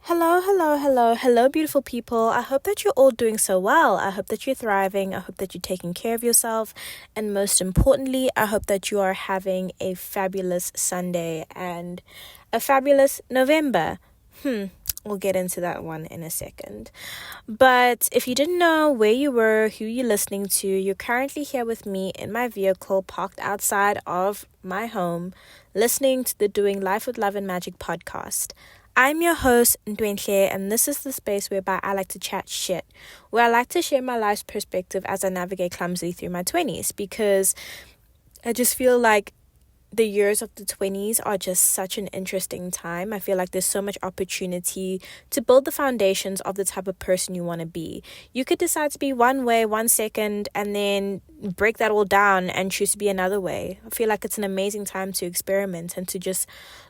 Hello, beautiful people. I hope that you're all doing so well. I hope that you're thriving. I hope that you're taking care of yourself. And most importantly, I hope that you are having a fabulous Sunday and a fabulous November. We'll get into that one in a second. But if you didn't know where you were, who you're listening to, you're currently here with me in my vehicle parked outside of my home, listening to the Doing Life with Love and Magic podcast. I'm your host, Ndwenhle, and this is the space whereby I like to chat shit, where I like to share my life's perspective as I navigate clumsily through my 20s, because I just feel like the years of the 20s are just such an interesting time. I feel like there's so much opportunity to build the foundations of the type of person you want to be. You could decide to be one way 1 second and then break that all down and choose to be another way. I feel like it's an amazing time to experiment and to just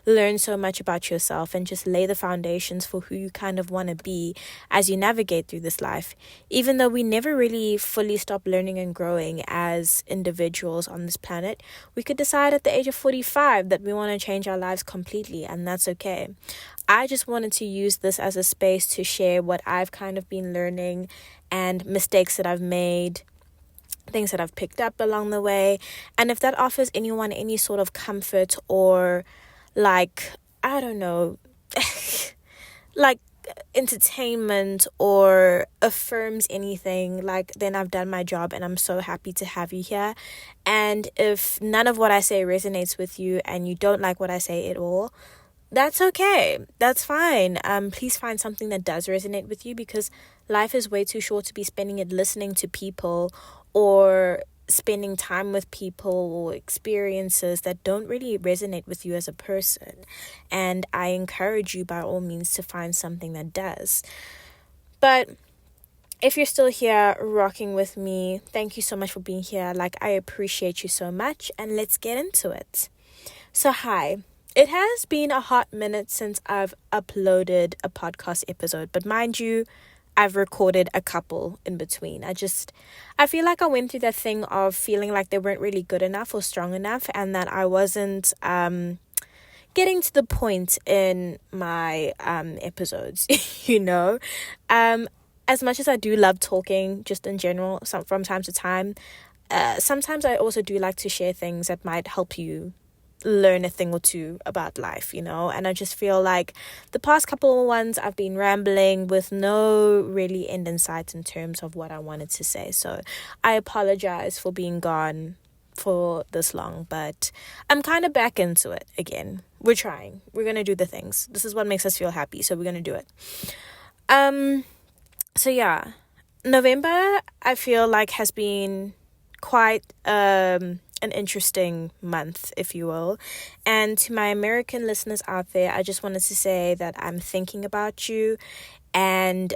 learn so much about yourself and just lay the foundations for who you kind of want to be as you navigate through this life. Even though we never really fully stop learning and growing as individuals on this planet, we could decide at the age of 45 that we want to change our lives completely, and that's okay. I just wanted to use this as a space to share what I've kind of been learning and mistakes that I've made, things that I've picked up along the way. And if that offers anyone any sort of comfort or I don't know, like entertainment or affirms anything, then I've done my job, and I'm so happy to have you here. And if none of what I say resonates with you and you don't like what I say at all, that's okay. That's fine. Please find something that does resonate with you, because life is way too short to be spending it listening to people or spending time with people or experiences that don't really resonate with you as a person. And I encourage you by all means to find something that does. But if you're still here rocking with me, thank you so much for being here. I appreciate you so much, and let's get into it. So hi. It has been a hot minute since I've uploaded a podcast episode, but mind you, I've recorded a couple in between. I feel like I went through that thing of feeling like they weren't really good enough or strong enough, and that I wasn't getting to the point in my episodes, As much as I do love talking just in general from time to time, sometimes I also do like to share things that might help you learn a thing or two about life, and I just feel like the past couple of ones I've been rambling with no really end in sight in terms of what I wanted to say. So I apologize for being gone for this long, but I'm kind of back into it again. We're trying. We're going to do the things. This is what makes us feel happy, so we're going to do it. So yeah, November I feel like has been quite an interesting month, if you will. And to my American listeners out there, I just wanted to say that I'm thinking about you. And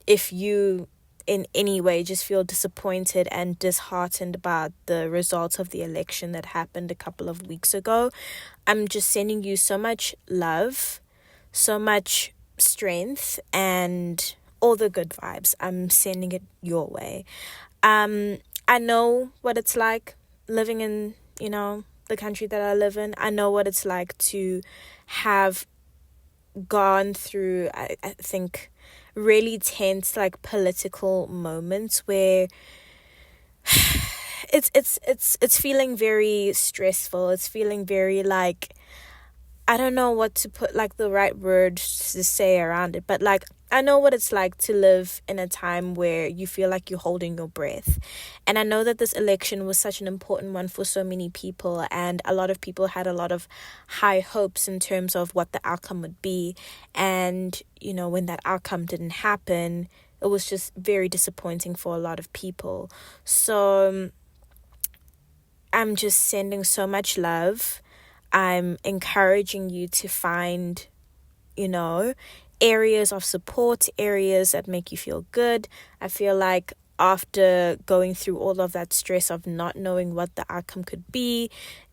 if you in any way just feel disappointed and disheartened about the results of the election that happened a couple of weeks ago, I'm just sending you so much love, so much strength, and all the good vibes. I'm sending it your way. I know what it's like living in, the country that I live in. I know what it's like to have gone through, I think, really tense, political moments where it's feeling very stressful. It's feeling very I don't know what to put the right word to say around it, but I know what it's like to live in a time where you feel like you're holding your breath. And I know that this election was such an important one for so many people, and a lot of people had a lot of high hopes in terms of what the outcome would be. And, when that outcome didn't happen, it was just very disappointing for a lot of people. So I'm just sending so much love. I'm encouraging you to find, areas of support, areas that make you feel good. I feel like after going through all of that stress of not knowing what the outcome could be,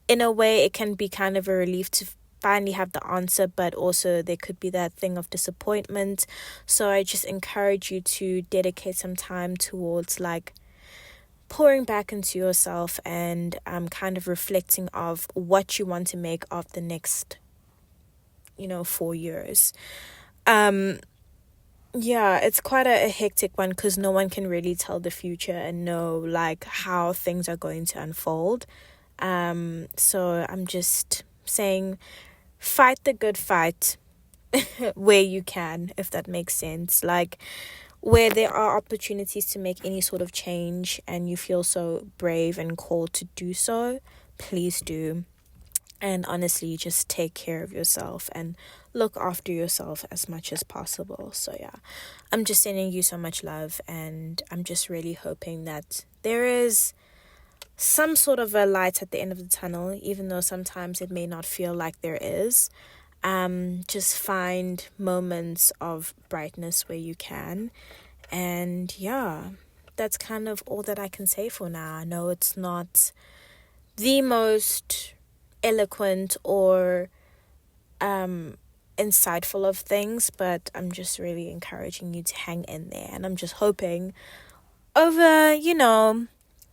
in a way, it can be kind of a relief to finally have the answer, but also there could be that thing of disappointment. So I just encourage you to dedicate some time towards pouring back into yourself and kind of reflecting of what you want to make of the next 4 years. Yeah, it's quite a hectic one because no one can really tell the future and know like how things are going to unfold. So I'm just saying, fight the good fight where you can, if that makes sense. Like, where there are opportunities to make any sort of change and you feel so brave and called to do so, please do. And honestly, just take care of yourself and look after yourself as much as possible. So yeah, I'm just sending you so much love, and I'm just really hoping that there is some sort of a light at the end of the tunnel, even though sometimes it may not feel like there is. Just find moments of brightness where you can. And yeah, that's kind of all that I can say for now. I know it's not the most eloquent or insightful of things, but I'm just really encouraging you to hang in there. And I'm just hoping over,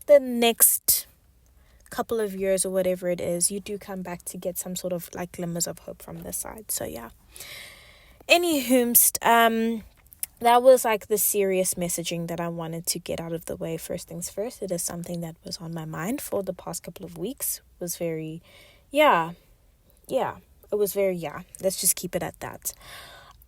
the next couple of years or whatever it is, you do come back to get some sort of like glimmers of hope from this side. So yeah. Anywhoomst, that was like the serious messaging that I wanted to get out of the way. First things first, it is something that was on my mind for the past couple of weeks. It was very, let's just keep it at that.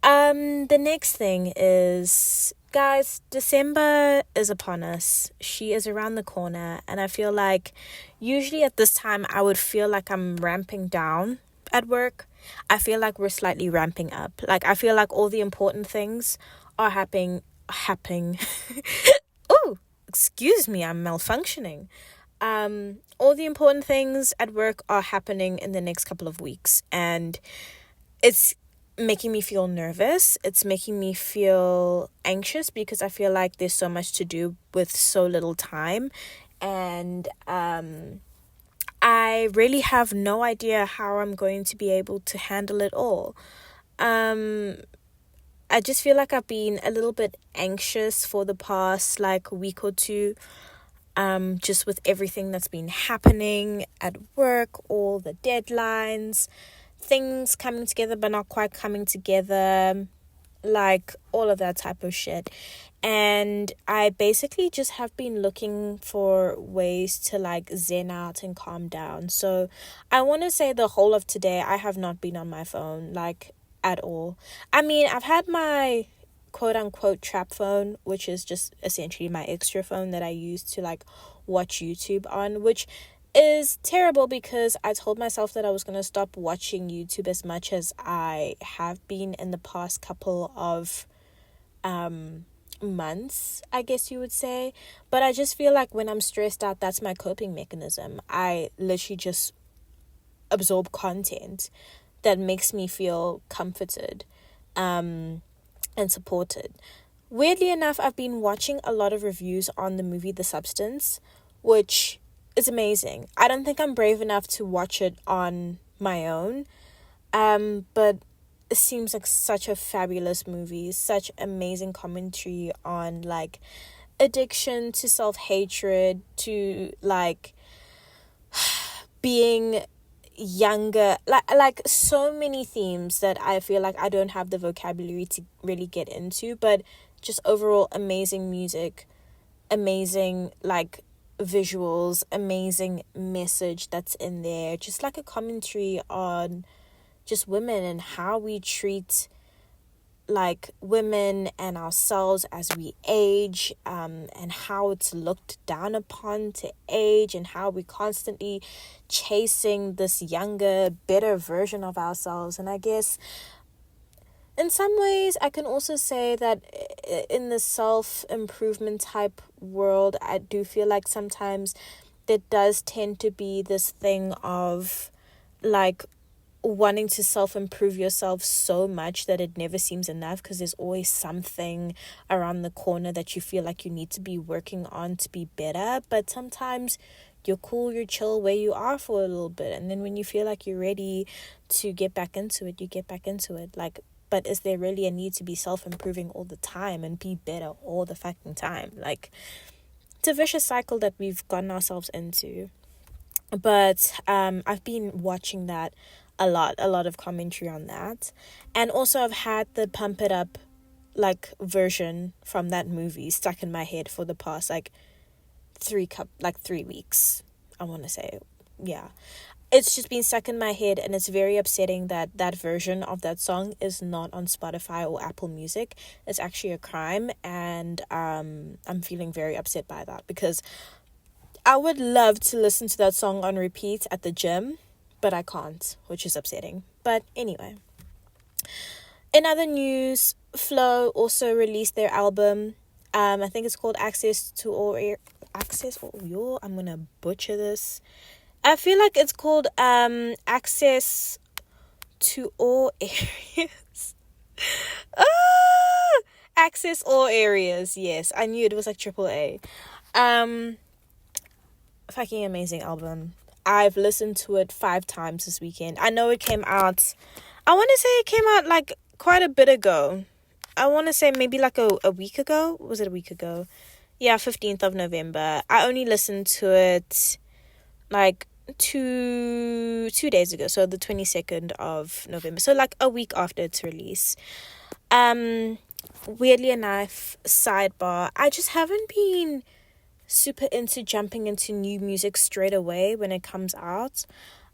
The next thing is, guys, December is upon us. She is around the corner, and I feel like usually at this time I would feel like I'm ramping down at work. I feel like we're slightly ramping up. Like, I feel like all the important things are happening. Oh, excuse me, I'm malfunctioning. All the important things at work are happening in the next couple of weeks, and it's making me feel nervous. It's making me feel anxious because I feel like there's so much to do with so little time, and I really have no idea how I'm going to be able to handle it all. I just feel like I've been a little bit anxious for the past like week or two, just with everything that's been happening at work, all the deadlines, things coming together but not quite coming together, like all of that type of shit. And I basically just have been looking for ways to like zen out and calm down. So I want to say the whole of today I have not been on my phone, like, at all. I mean, I've had my quote unquote trap phone, which is just essentially my extra phone that I use to like watch YouTube on, which is terrible because I told myself that I was going to stop watching YouTube as much as I have been in the past couple of months, I guess you would say. But I just feel like when I'm stressed out, that's my coping mechanism. I literally just absorb content that makes me feel comforted and supported. Weirdly enough, I've been watching a lot of reviews on the movie The Substance, which is amazing. I don't think I'm brave enough to watch it on my own, but it seems like such a fabulous movie, such amazing commentary on like addiction, to self-hatred, to like being younger, like so many themes that I feel like I don't have the vocabulary to really get into, but just overall amazing music, amazing like visuals, amazing message that's in there, just like a commentary on just women and how we treat like women and ourselves as we age, and how it's looked down upon to age, and how we constantly chasing this younger, better version of ourselves. And I guess in some ways I can also say that in the self-improvement type world, I do feel like sometimes there does tend to be this thing of like wanting to self-improve yourself so much that it never seems enough, because there's always something around the corner that you feel like you need to be working on to be better. But sometimes you're cool, you're chill where you are for a little bit, and then when you feel like you're ready to get back into it, you get back into it. Like, but is there really a need to be self-improving all the time and be better all the fucking time? Like, it's a vicious cycle that we've gotten ourselves into. But I've been watching that a lot of commentary on that. And also I've had the Pump It Up like version from that movie stuck in my head for the past like 3 weeks, I want to say. Yeah, it's just been stuck in my head, and it's very upsetting that that version of that song is not on Spotify or Apple Music. It's actually a crime, and I'm feeling very upset by that, because I would love to listen to that song on repeat at the gym, but I can't, which is upsetting. But anyway, in other news, Faure also released their album. I think it's called Access to All I'm gonna butcher this. I feel like it's called Access to All Areas. Access All Areas. Yes, I knew it was like AAA. Fucking amazing album. I've listened to it 5 times this weekend. I know it came out, I want to say it came out like quite a bit ago. I want to say maybe like a week ago. Was it a week ago? Yeah, 15th of November. I only listened to it like two days ago, so the 22nd of November, so like a week after its release. Weirdly enough, sidebar, I just haven't been super into jumping into new music straight away when it comes out.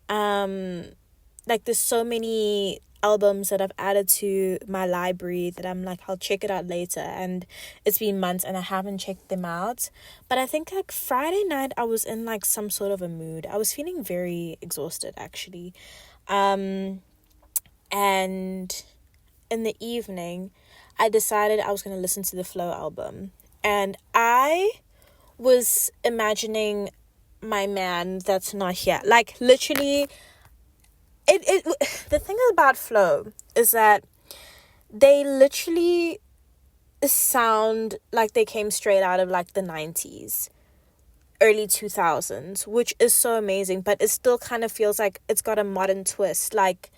Like there's so many albums that I've added to my library that I'm like, I'll check it out later, and it's been months and I haven't checked them out. But I think like Friday night I was in like some sort of a mood. I was feeling very exhausted actually, and in the evening I decided I was going to listen to the Faure album, and I was imagining my man that's not here, like literally. The thing about Faure is that they literally sound like they came straight out of like the 90s, early 2000s, which is so amazing, but it still kind of feels like it's got a modern twist. Like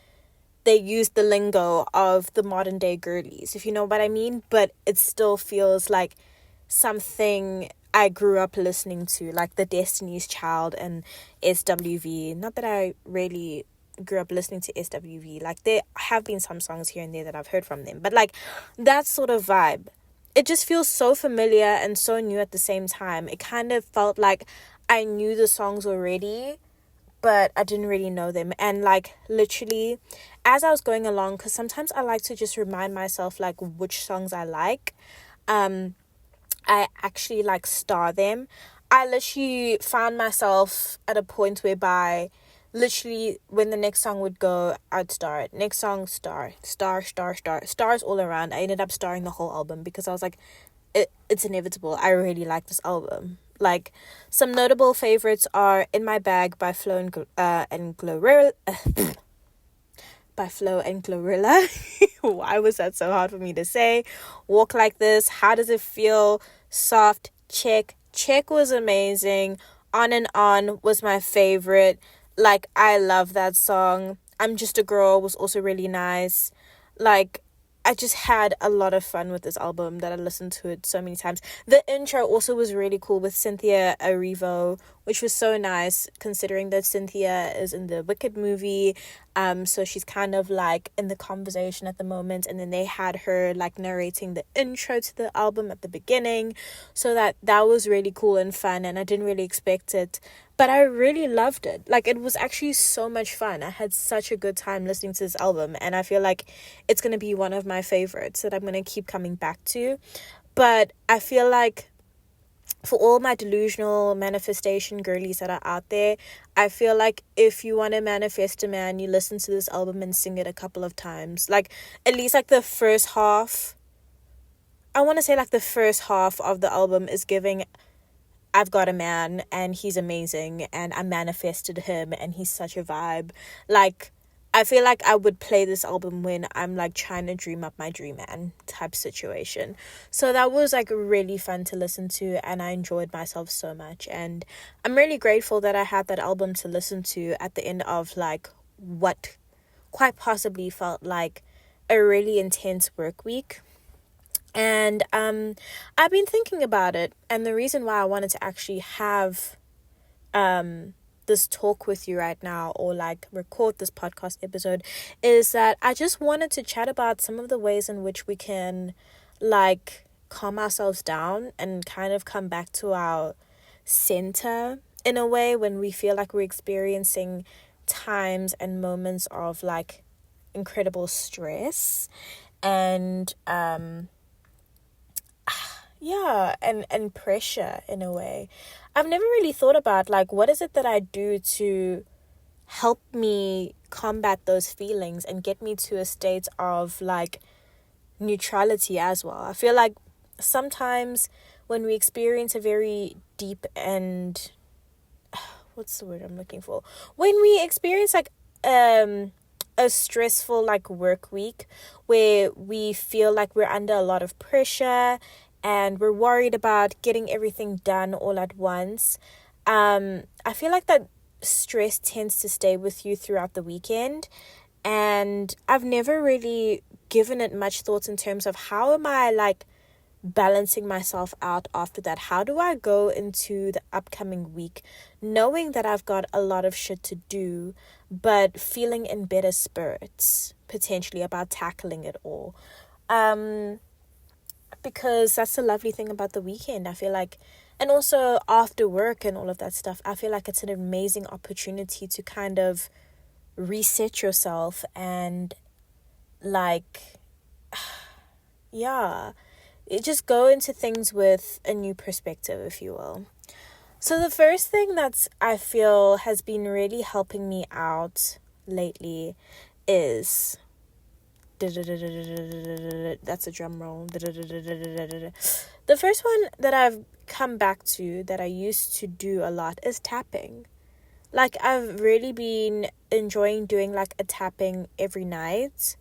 they use the lingo of the modern day girlies, if you know what I mean, but it still feels like something I grew up listening to, like the Destiny's Child and SWV. Not that I really grew up listening to SWV, like there have been some songs here and there that I've heard from them, but like that sort of vibe, it just feels so familiar and so new at the same time. It kind of felt like I knew the songs already, but I didn't really know them. And like literally as I was going along, because sometimes I like to just remind myself like which songs I like, I actually like star them. I literally found myself at a point whereby literally when the next song would go, I'd star it. Next song, stars all around. I ended up starring the whole album because I was like, it's inevitable. I really like this album. Like some notable favorites are In My Bag by Faure and Glorilla. By Faure and Glorilla. Why was that so hard for me to say? Walk Like This, How Does It Feel, Soft, Check was amazing. On and On was my favorite. Like, I love that song. I'm Just a Girl was also really nice. Like, I just had a lot of fun with this album that I listened to it so many times. The intro also was really cool with Cynthia Erivo, which was so nice considering that Cynthia is in the Wicked movie. So she's kind of like in the conversation at the moment, and then they had her like narrating the intro to the album at the beginning. So that was really cool and fun, and I didn't really expect it. But I really loved it. Like, it was actually so much fun. I had such a good time listening to this album. And I feel like it's going to be one of my favorites that I'm going to keep coming back to. But I feel like for all my delusional manifestation girlies that are out there, I feel like if you want to manifest a man, you listen to this album and sing it a couple of times. Like, at least like the first half. I want to say like the first half of the album is giving, I've got a man and he's amazing and I manifested him and he's such a vibe. Like, I feel like I would play this album when I'm like trying to dream up my dream man type situation. So that was like really fun to listen to, and I enjoyed myself so much. And I'm really grateful that I had that album to listen to at the end of like what quite possibly felt like a really intense work week. And I've been thinking about it, and the reason why I wanted to actually have this talk with you right now, or like record this podcast episode, is that I just wanted to chat about some of the ways in which we can like calm ourselves down and kind of come back to our center in a way when we feel like we're experiencing times and moments of like incredible stress and and pressure in a way. I've never really thought about like what is it that I do to help me combat those feelings and get me to a state of like neutrality as well. I feel like sometimes when we experience a very deep and what's the word I'm looking for? When we experience like a stressful like work week where we feel like we're under a lot of pressure and we're worried about getting everything done all at once, I feel like that stress tends to stay with you throughout the weekend, and I've never really given it much thought in terms of how am I like balancing myself out after that. How do I go into the upcoming week knowing that I've got a lot of shit to do, but feeling in better spirits potentially about tackling it all? Because that's the lovely thing about the weekend. I feel like, and also after work and all of that stuff, I feel like it's an amazing opportunity to kind of reset yourself and like just go into things with a new perspective, if you will. So the first thing that I feel has been really helping me out lately is that's a drum roll. The first one that I've come back to that I used to do a lot is tapping. Like I've really been enjoying doing like a tapping every night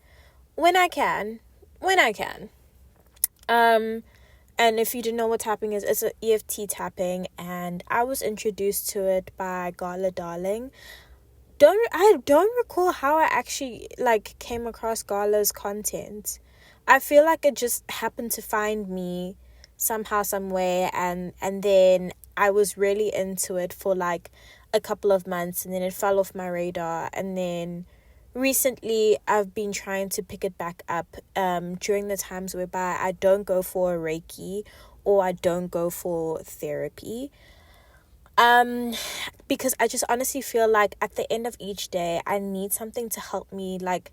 when I can. And if you didn't know what tapping is, it's an EFT tapping, and I was introduced to it by Gala Darling. I don't recall how I actually like came across Gala's content. I feel like it just happened to find me somehow, somewhere, and then I was really into it for like a couple of months, and then it fell off my radar, and then recently I've been trying to pick it back up during the times whereby I don't go for a Reiki or I don't go for therapy. Because I just honestly feel like at the end of each day, I need something to help me like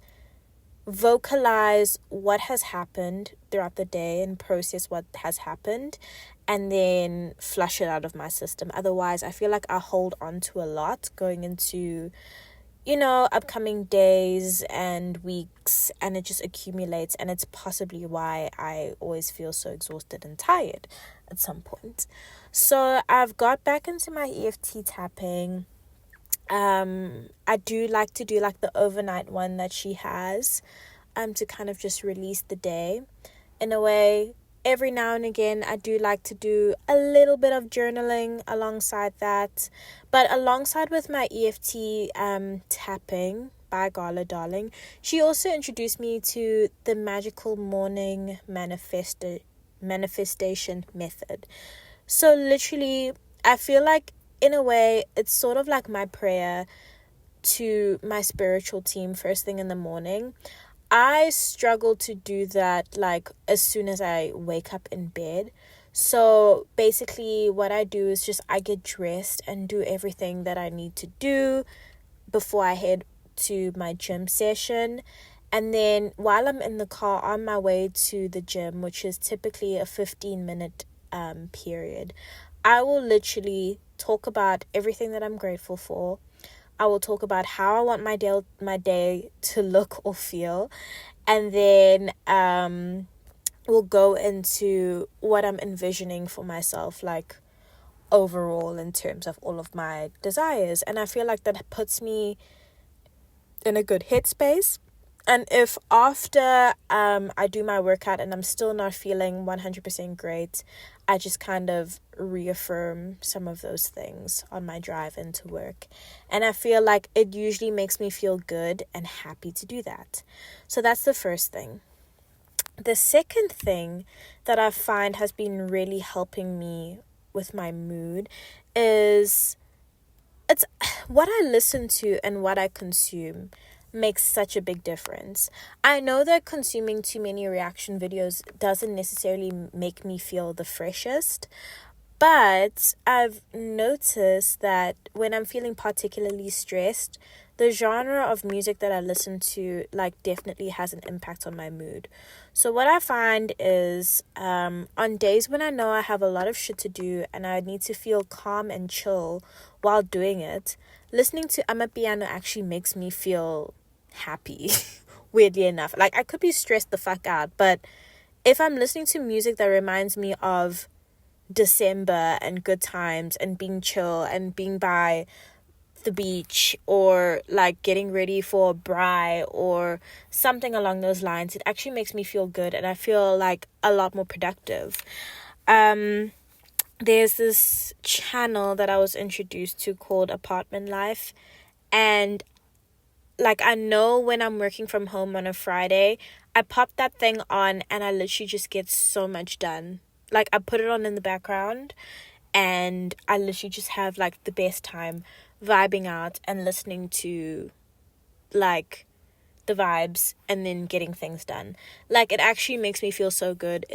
vocalize what has happened throughout the day and process what has happened and then flush it out of my system. Otherwise, I feel like I hold on to a lot going into, you know, upcoming days and weeks, and it just accumulates, and it's possibly why I always feel so exhausted and tired at some point. So I've got back into my EFT tapping. I do like to do like the overnight one that she has, to kind of just release the day in a way. Every now and again, I do like to do a little bit of journaling alongside that. But alongside with my EFT tapping by Gala Darling, she also introduced me to the magical morning manifestation method. So literally, I feel like in a way, it's sort of like my prayer to my spiritual team first thing in the morning. I struggle to do that like as soon as I wake up in bed. So basically what I do is just I get dressed and do everything that I need to do before I head to my gym session. And then while I'm in the car on my way to the gym, which is typically a 15-minute period, I will literally talk about everything that I'm grateful for. I will talk about how I want my day to look or feel. And then we'll go into what I'm envisioning for myself, like overall in terms of all of my desires. And I feel like that puts me in a good headspace. And if after I do my workout and I'm still not feeling 100% great, I just kind of reaffirm some of those things on my drive into work. And I feel like it usually makes me feel good and happy to do that. So that's the first thing. The second thing that I find has been really helping me with my mood is it's what I listen to and what I consume makes such a big difference. I know that consuming too many reaction videos doesn't necessarily make me feel the freshest, but I've noticed that when I'm feeling particularly stressed, the genre of music that I listen to like definitely has an impact on my mood. So what I find is on days when I know I have a lot of shit to do and I need to feel calm and chill while doing it, listening to Amapiano actually makes me feel happy. Weirdly enough, like I could be stressed the fuck out, but if I'm listening to music that reminds me of December and good times and being chill and being by the beach or like getting ready for a braai or something along those lines, it actually makes me feel good and I feel like a lot more productive. There's this channel that I was introduced to called Apartment Life, and like I know when I'm working from home on a Friday, I pop that thing on and I literally just get so much done. Like I put it on in the background and I literally just have like the best time vibing out and listening to like the vibes and then getting things done. Like it actually makes me feel so good.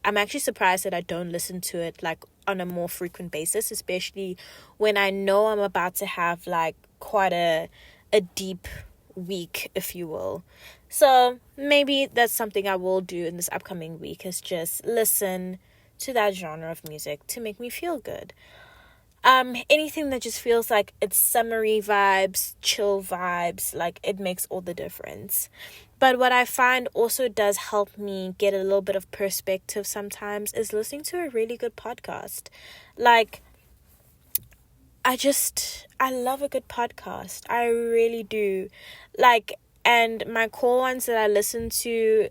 I'm actually surprised that I don't listen to it like on a more frequent basis, especially when I know I'm about to have like quite a deep week, if you will. So maybe that's something I will do in this upcoming week, is just listen to that genre of music to make me feel good. Anything that just feels like it's summery vibes, chill vibes, like it makes all the difference. But what I find also does help me get a little bit of perspective sometimes is listening to a really good podcast. Like, I love a good podcast. I really do. Like, and my core ones that I listen to,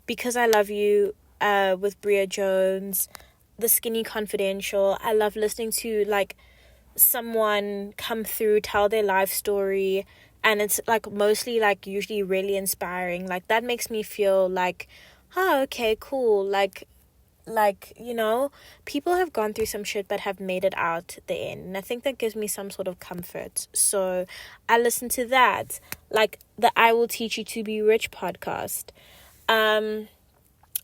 Because I Love You, with Bria Jones, The Skinny Confidential. I love listening to like someone come through, tell their life story, and it's like mostly like usually really inspiring. Like that makes me feel like, oh, okay, cool. Like people have gone through some shit but have made it out the end, and I think that gives me some sort of comfort. So I listen to that, like the I Will Teach You to Be Rich podcast.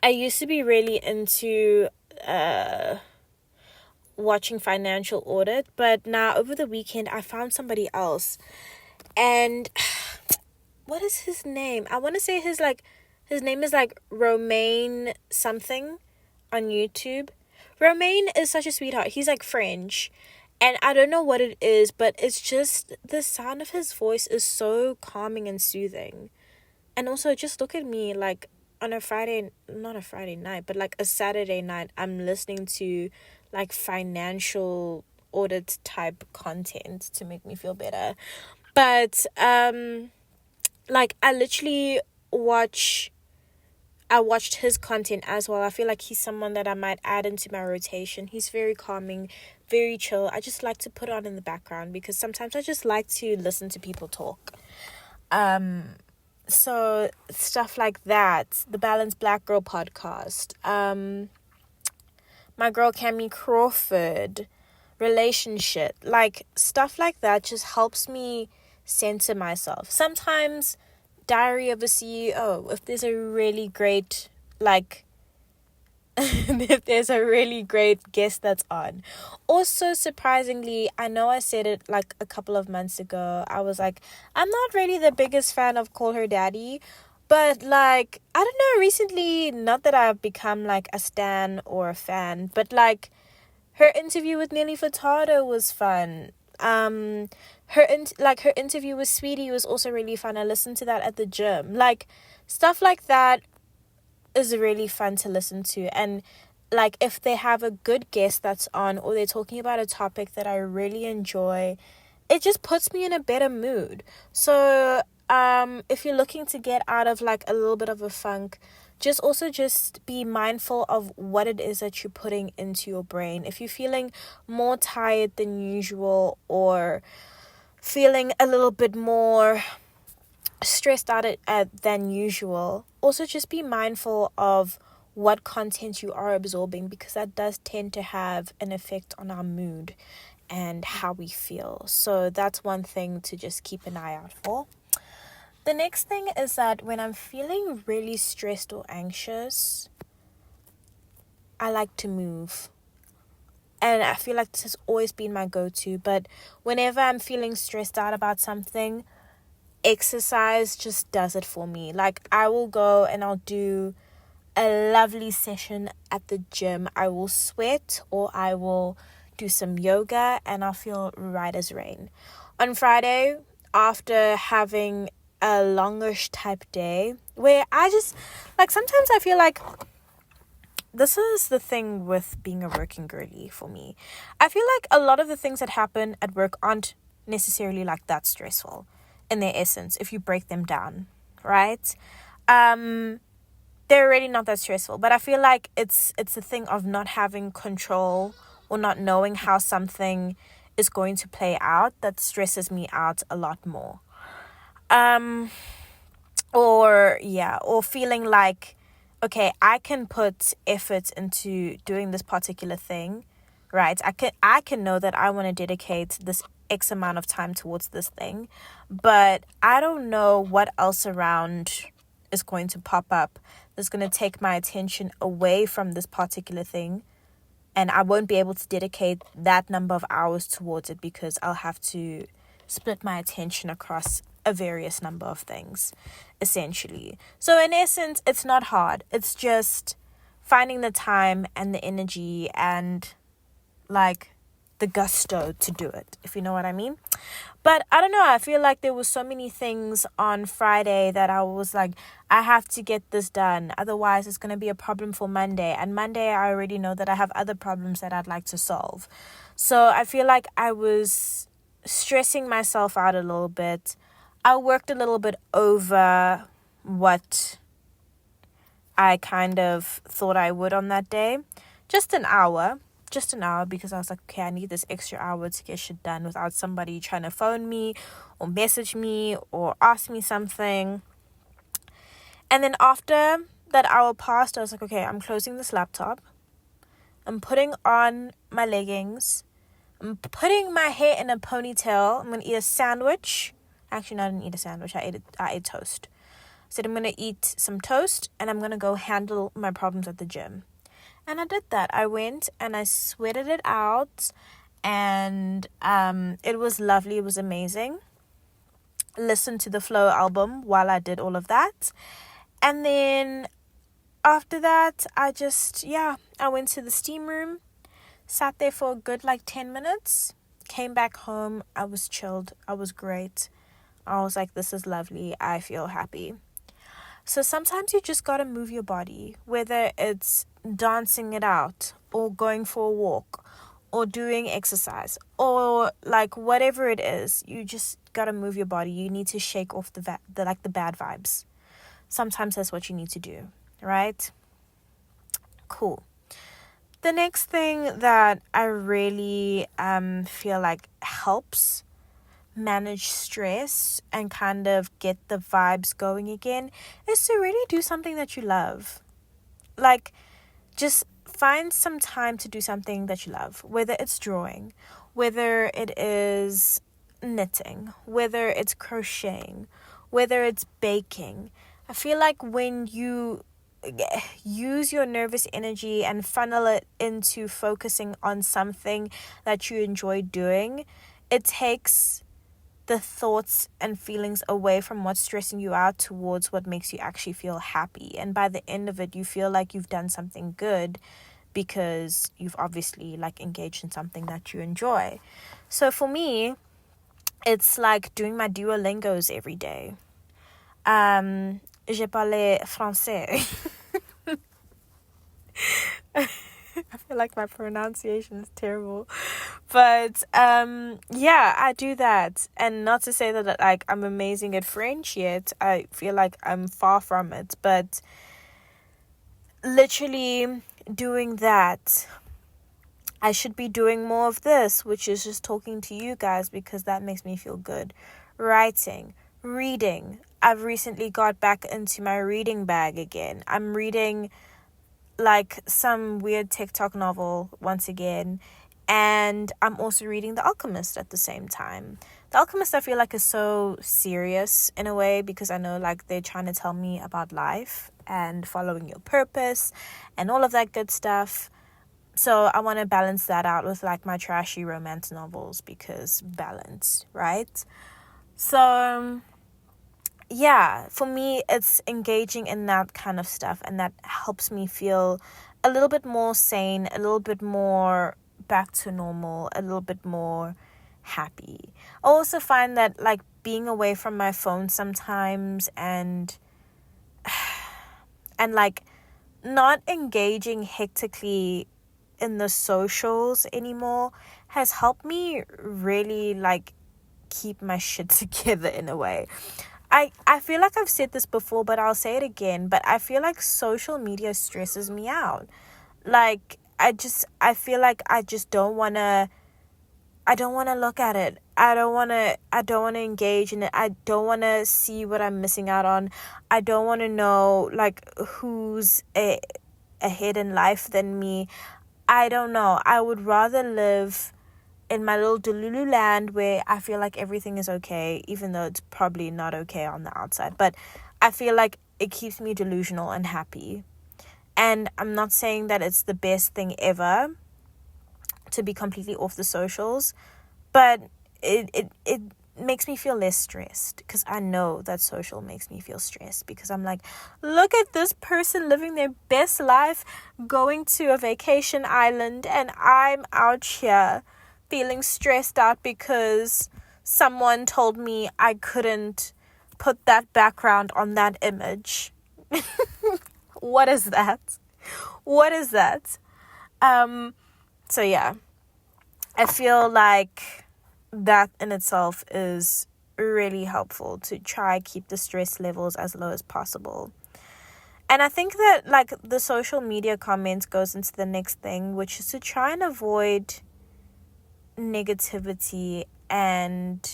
I used to be really into watching Financial Audit, but now over the weekend I found somebody else, and what is his name? I want to say his name is like Romain something on YouTube. Romain is such a sweetheart. He's like French, and I don't know what it is, but it's just the sound of his voice is so calming and soothing. And also just look at me, like on not a Friday night, but like a Saturday night, I'm listening to like financial audit type content to make me feel better. But like I literally I watched his content as well. I feel like he's someone that I might add into my rotation. He's very calming, very chill. I just like to put it on in the background because sometimes I just like to listen to people talk. So stuff like that. The Balanced Black Girl podcast. My girl Cammie Crawford. Relationship. Like stuff like that just helps me center myself. Sometimes Diary of a CEO, if there's a really great if there's a really great guest that's on. Also, surprisingly, I know I said it like a couple of months ago, I was like, I'm not really the biggest fan of Call Her Daddy, but like, I don't know, recently, not that I've become like a stan or a fan, but like her interview with Nelly Furtado was fun. Her interview with Sweetie was also really fun. I listened to that at the gym. Like stuff like that is really fun to listen to, and like if they have a good guest that's on or they're talking about a topic that I really enjoy, it just puts me in a better mood. So if you're looking to get out of like a little bit of a funk, just be mindful of what it is that you're putting into your brain. If you're feeling more tired than usual or feeling a little bit more stressed out than usual, also just be mindful of what content you are absorbing, because that does tend to have an effect on our mood. and how we feel. So that's one thing to just keep an eye out for. The next thing is that when I'm feeling really stressed or anxious, I like to move. And I feel like this has always been my go-to. But whenever I'm feeling stressed out about something, exercise just does it for me. Like, I will go and I'll do a lovely session at the gym. I will sweat or I will do some yoga and I'll feel right as rain. On Friday, after having a longish type day, where I just, like, sometimes I feel like this is the thing with being a working girly for me. I feel like a lot of the things that happen at work aren't necessarily like that stressful in their essence if you break them down, right? They're already not that stressful, but I feel like it's a thing of not having control or not knowing how something is going to play out that stresses me out a lot more. Or feeling like, okay, I can put effort into doing this particular thing, right? I can know that I want to dedicate this X amount of time towards this thing, but I don't know what else around is going to pop up that's going to take my attention away from this particular thing, and I won't be able to dedicate that number of hours towards it because I'll have to split my attention across a various number of things, essentially. So in essence, it's not hard. It's just finding the time and the energy and like the gusto to do it, if you know what I mean. But I don't know, I feel like there was so many things on Friday that I was like, I have to get this done, otherwise it's going to be a problem for Monday, and Monday I already know that I have other problems that I'd like to solve. So I feel like I was stressing myself out a little bit. I worked a little bit over what I kind of thought I would on that day. Just an hour, because I was like, okay, I need this extra hour to get shit done without somebody trying to phone me or message me or ask me something. And then after that hour passed, I was like, okay, I'm closing this laptop. I'm putting on my leggings. I'm putting my hair in a ponytail. I'm going to eat a sandwich. Actually, no, I didn't eat a sandwich. I ate toast. I said I'm going to eat some toast and I'm going to go handle my problems at the gym. And I did that. I went and I sweated it out, and it was lovely. It was amazing. Listened to the Flow album while I did all of that. And then after that, I went to the steam room, sat there for a good 10 minutes, came back home. I was chilled. I was great. I was like, this is lovely. I feel happy. So sometimes you just got to move your body, whether it's dancing it out or going for a walk or doing exercise or whatever it is. You just got to move your body. You need to shake off the bad vibes. Sometimes that's what you need to do, right? Cool. The next thing that I really feel like helps manage stress and kind of get the vibes going again is to really do something that you love. Just find some time to do something that you love, whether it's drawing, whether it is knitting, whether it's crocheting, whether it's baking. I feel like when you use your nervous energy and funnel it into focusing on something that you enjoy doing, it takes the thoughts and feelings away from what's stressing you out towards what makes you actually feel happy. And by the end of it, you feel like you've done something good because you've obviously engaged in something that you enjoy. So for me, it's like doing my Duolingos every day. Je parle français. I feel like my pronunciation is terrible. But I do that. And not to say that I'm amazing at French yet. I feel like I'm far from it. But literally doing that. I should be doing more of this, which is just talking to you guys because that makes me feel good. Writing, reading. I've recently got back into my reading bag again. I'm reading some weird TikTok novel once again. And I'm also reading The Alchemist at the same time. The Alchemist, I feel like, is so serious in a way, because I know like they're trying to tell me about life and following your purpose and all of that good stuff. So I want to balance that out with like my trashy romance novels, because balance, right? So yeah, for me, it's engaging in that kind of stuff, and that helps me feel a little bit more sane, a little bit more back to normal, a little bit more happy. I also find that like being away from my phone sometimes, and like not engaging hectically in the socials anymore has helped me really like keep my shit together in a way. I feel like I've said this before, but I'll say it again. But I feel like social media stresses me out. Like, I feel like I don't want to look at it. I don't want to engage in it. I don't want to see what I'm missing out on. I don't want to know, like, who's ahead in life than me. I don't know. I would rather live in my little Delulu land where I feel like everything is okay, even though it's probably not okay on the outside. But I feel like it keeps me delusional and happy. And I'm not saying that it's the best thing ever to be completely off the socials, but it makes me feel less stressed, because I know that social makes me feel stressed, because I'm like, look at this person living their best life, going to a vacation island, and I'm out here feeling stressed out because someone told me I couldn't put that background on that image. What is that? What is that? So yeah, I feel like that in itself is really helpful, to try keep the stress levels as low as possible. And I think that like the social media comments goes into the next thing, which is to try and avoid negativity and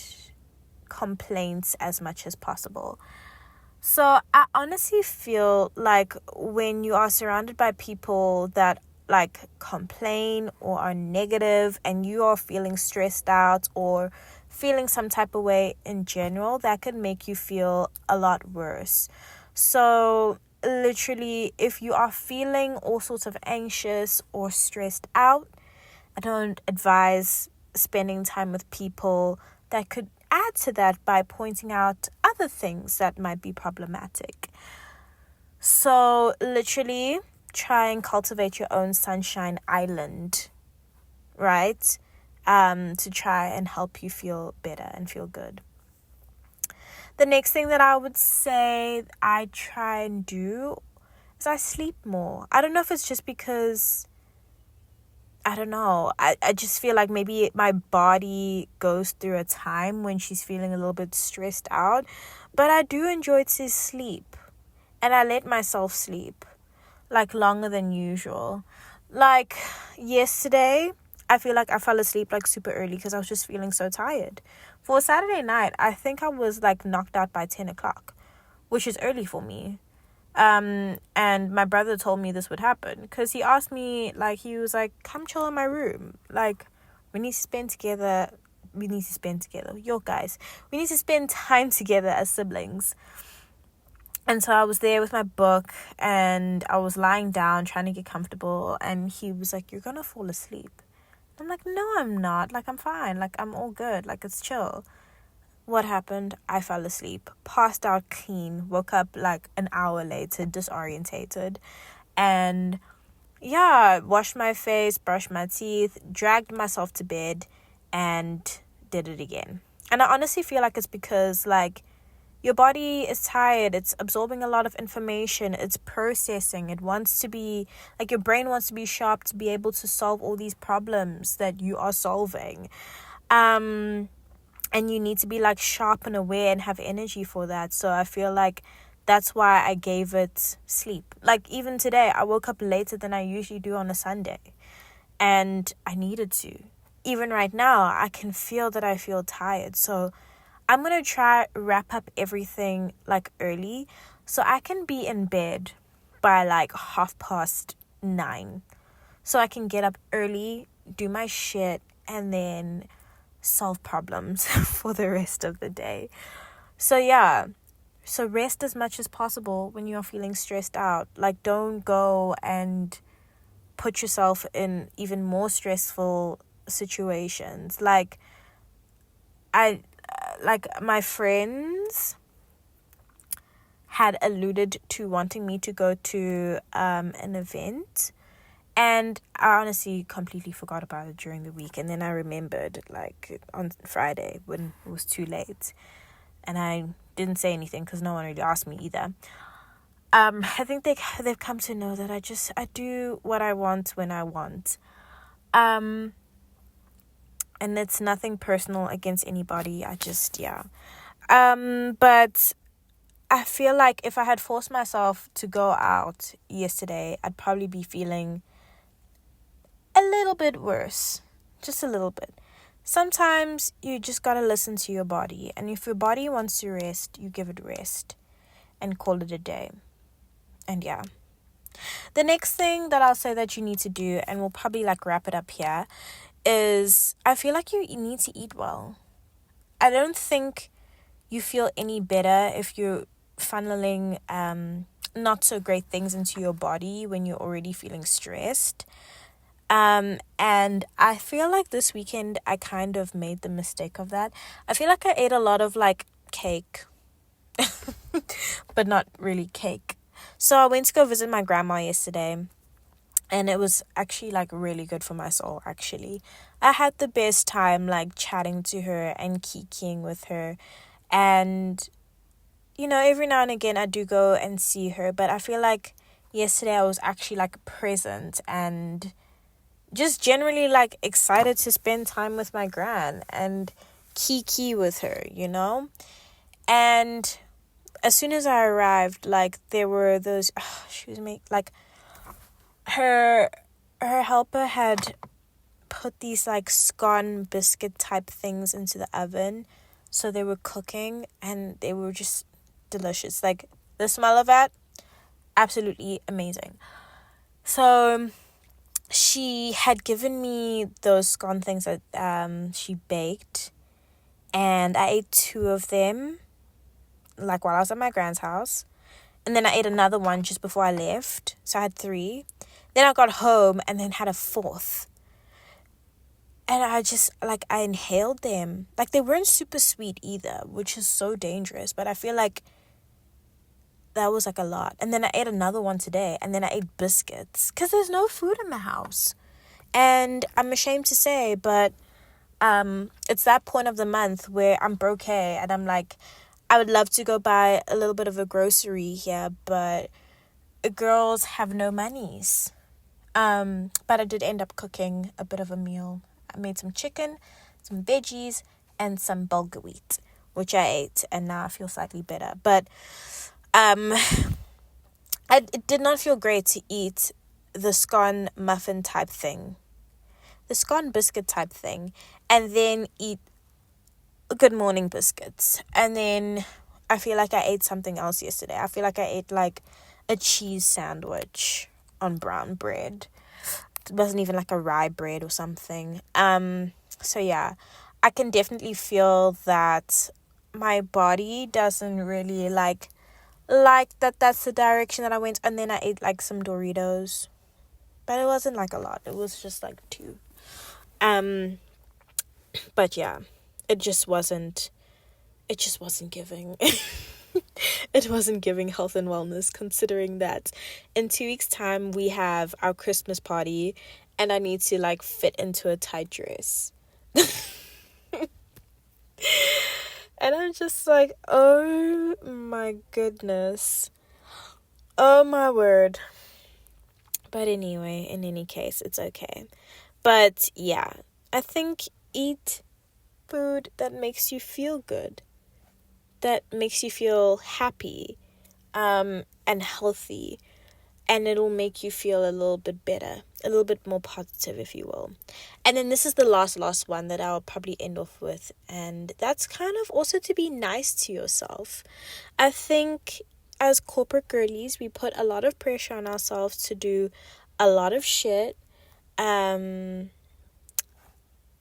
complaints as much as possible. So I honestly feel like when you are surrounded by people that like complain or are negative, and you are feeling stressed out or feeling some type of way in general, that could make you feel a lot worse. So literally, if you are feeling all sorts of anxious or stressed out, I don't advise spending time with people that could add to that by pointing out other things that might be problematic. So literally try and cultivate your own sunshine island, right? To try and help you feel better and feel good. The next thing that I would say I try and do is I sleep more. I don't know if it's just because, I don't know, I just feel like maybe my body goes through a time when she's feeling a little bit stressed out. But I do enjoy to sleep. And I let myself sleep, like, longer than usual. Like, yesterday, I feel like I fell asleep, like, super early because I was just feeling so tired. For a Saturday night, I think I was, like, knocked out by 10 o'clock, which is early for me. And my brother told me this would happen because he asked me, like, he was like, come chill in my room. Like, we need to spend together. Yo, guys, we need to spend time together as siblings. And so I was there with my book, and I was lying down trying to get comfortable, and he was like, you're gonna fall asleep. I'm like, no, I'm not. Like, I'm fine. Like, I'm all good. Like, it's chill. What happened? I fell asleep, passed out clean, woke up like an hour later, disorientated. And yeah, washed my face, brushed my teeth, dragged myself to bed, and did it again. And I honestly feel like it's because, like, your body is tired. It's absorbing a lot of information. It's processing. It wants to be, like, your brain wants to be sharp to be able to solve all these problems that you are solving. And you need to be, like, sharp and aware and have energy for that. So I feel like that's why I gave it sleep. Like, even today, I woke up later than I usually do on a Sunday. And I needed to. Even right now, I can feel that I feel tired. So I'm going to try wrap up everything, like, early, so I can be in bed by, like, 9:30. So I can get up early, do my shit, and then solve problems for the rest of the day. So yeah, so rest as much as possible when you're feeling stressed out. Like, don't go and put yourself in even more stressful situations. Like my friends had alluded to wanting me to go to an event, and I honestly completely forgot about it during the week, and then I remembered like on Friday when it was too late, and I didn't say anything because no one really asked me either. I think they've come to know that I do what I want when I want. And it's nothing personal against anybody. But I feel like if I had forced myself to go out yesterday, I'd probably be feeling a little bit worse. Just a little bit. Sometimes you just gotta listen to your body. And if your body wants to rest, you give it rest and call it a day. And yeah. The next thing that I'll say that you need to do, and we'll probably like wrap it up here, is I feel like you need to eat well. I don't think you feel any better if you're funneling not so great things into your body when you're already feeling stressed. And I feel like this weekend I kind of made the mistake of that. I feel like I ate a lot of like cake, but not really cake. So I went to go visit my grandma yesterday, and it was actually like really good for my soul. Actually, I had the best time like chatting to her and kikiing with her, and you know, every now and again I do go and see her, but I feel like yesterday I was actually like present and just generally like excited to spend time with my gran and kiki with her, you know. And as soon as I arrived, like there were those her helper had put these like scone biscuit type things into the oven, so they were cooking and they were just delicious. Like the smell of it, absolutely amazing. So she had given me those scone things that she baked, and I ate 2 of them like while I was at my grand's house, and then I ate another one just before I left, so I had 3. Then I got home and then had a 4th, and I inhaled them. Like they weren't super sweet either, which is so dangerous, but I feel like that was like a lot. And then I ate another one today, and then I ate biscuits because there's no food in the house. And I'm ashamed to say, but it's that point of the month where I'm broke, and I'm like, I would love to go buy a little bit of a grocery here, but girls have no monies. But I did end up cooking a bit of a meal. I made some chicken, some veggies, and some bulgur wheat, which I ate, and now I feel slightly better. But it did not feel great to eat the scone muffin type thing, the scone biscuit type thing, and then eat good morning biscuits. And then I feel like I ate something else yesterday. I feel like I ate like a cheese sandwich on brown bread. It wasn't even like a rye bread or something. So yeah, I can definitely feel that my body doesn't really like that that's the direction that I went. And then I ate like some Doritos, but it wasn't like a lot. It was just like 2. But yeah, it just wasn't giving. It wasn't giving health and wellness, considering that in 2 weeks' time we have our Christmas party and I need to like fit into a tight dress. And I'm just like, oh my goodness. Oh my word. But anyway, in any case, it's okay. But yeah, I think eat food that makes you feel good, that makes you feel happy, and healthy, and it'll make you feel a little bit better, a little bit more positive, if you will. And then this is the last one that I'll probably end off with, and that's kind of also to be nice to yourself. I think as corporate girlies, we put a lot of pressure on ourselves to do a lot of shit,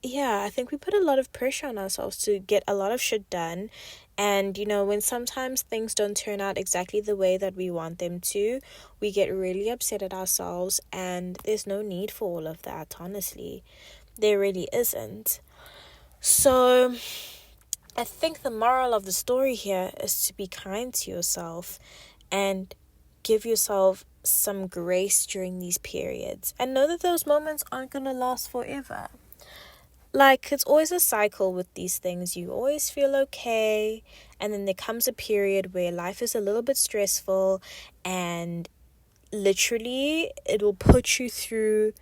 yeah, I think we put a lot of pressure on ourselves to get a lot of shit done. And, when sometimes things don't turn out exactly the way that we want them to, we get really upset at ourselves. And there's no need for all of that, honestly. There really isn't. So, I think the moral of the story here is to be kind to yourself and give yourself some grace during these periods. And know that those moments aren't going to last forever. Like, it's always a cycle with these things. You always feel okay, and then there comes a period where life is a little bit stressful, and literally it will put you through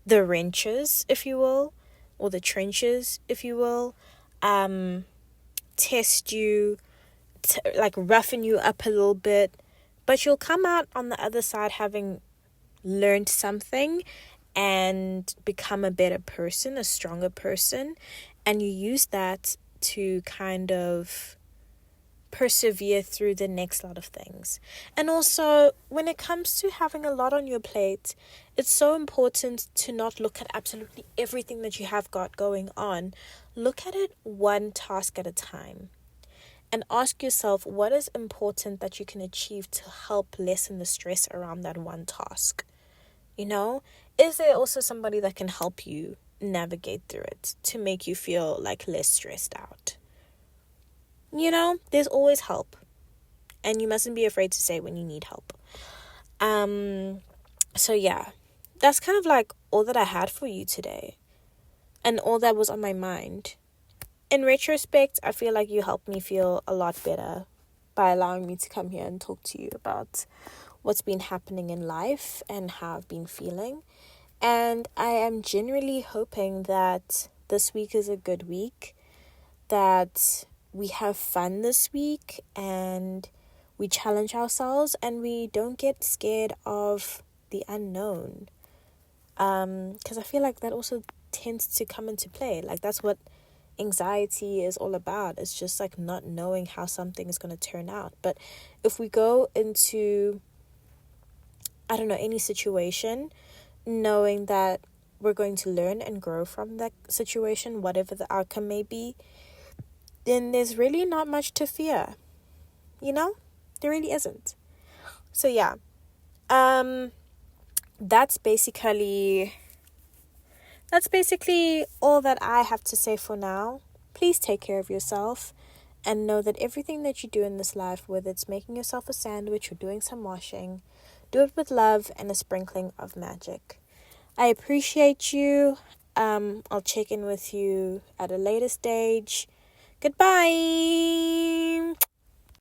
the wrenches, if you will, or the trenches, if you will, test you, like roughen you up a little bit, but you'll come out on the other side having learned something and become a better person, a stronger person, and you use that to kind of persevere through the next lot of things. And also, when it comes to having a lot on your plate, it's so important to not look at absolutely everything that you have got going on. Look at it one task at a time and ask yourself what is important that you can achieve to help lessen the stress around that one task. Is there also somebody that can help you navigate through it to make you feel like less stressed out? There's always help, and you mustn't be afraid to say when you need help. So yeah, that's kind of like all that I had for you today, and all that was on my mind. In retrospect, I feel like you helped me feel a lot better by allowing me to come here and talk to you about what's been happening in life and how I've been feeling. And I am genuinely hoping that this week is a good week, that we have fun this week and we challenge ourselves and we don't get scared of the unknown. Because I feel like that also tends to come into play. Like, that's what anxiety is all about. It's just like not knowing how something is going to turn out. But if we go into, I don't know, any situation, knowing that we're going to learn and grow from that situation, whatever the outcome may be, then there's really not much to fear. There really isn't. So yeah, that's basically all that I have to say for now. Please take care of yourself and know that everything that you do in this life, whether it's making yourself a sandwich or doing some washing, do it with love and a sprinkling of magic. I appreciate you. I'll check in with you at a later stage. Goodbye.